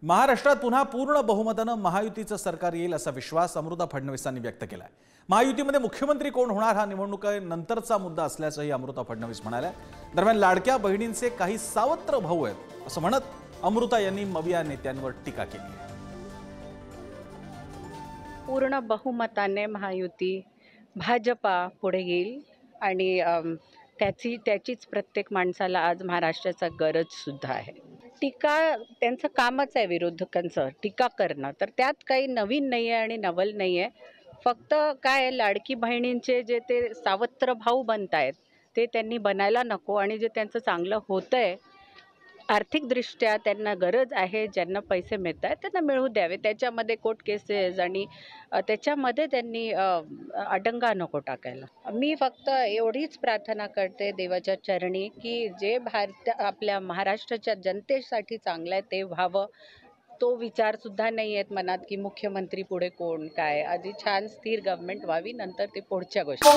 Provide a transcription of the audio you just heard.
महाराष्ट्रात पुन्हा पूर्ण बहुमतानं महायुतीचं सरकार येईल असा विश्वास अमृता फडणवीसांनी व्यक्त केलाय। महायुतीमध्ये मुख्यमंत्री कोण होणार हा निवडणुकीनंतरचा मुद्दा असल्याचंही अमृता फडणवीस म्हणाल्या। दरम्यान लाडक्या बहिणींचे काही सावत्र भाऊ आहेत असं म्हणत अमृता यांनी मविया नेत्यांवर टीका केली। पूर्ण बहुमताने महायुती भाजपा पुढे येईल आणि त्याचीच प्रत्येक माणसाला आज महाराष्ट्राचा गरज सुद्धा आहे। टीका त्यांचं कामच आहे, विरोधकांचं टीका करणं, तर त्यात काही नवीन नाही आहे आणि नवल नाही आहे। फक्त काय लाडकी बहिणींचे जे ते सावत्र भाऊ बनतायत ते त्यांनी बनायला नको आणि जे त्यांचं चांगलं होतंय आर्थिकदृष्ट्या त्यांना गरज आहे, ज्यांना पैसे मिळत आहेत त्यांना मिळू द्यावे। त्याच्यामध्ये कोर्ट केसेस आणि त्याच्यामध्ये त्यांनी अडंगा नको टाकायला। मी फक्त एवढीच प्रार्थना करते देवाच्या चरणी की जे आपल्या महाराष्ट्राच्या जनतेसाठी चांगलं आहे ते व्हावं। तो विचार सुद्धा नाही आहेत मनात की मुख्यमंत्री पुढे कोण काय, आधी छान स्थिर गव्हर्नमेंट व्हावी, नंतर ते पुढच्या गोष्टी।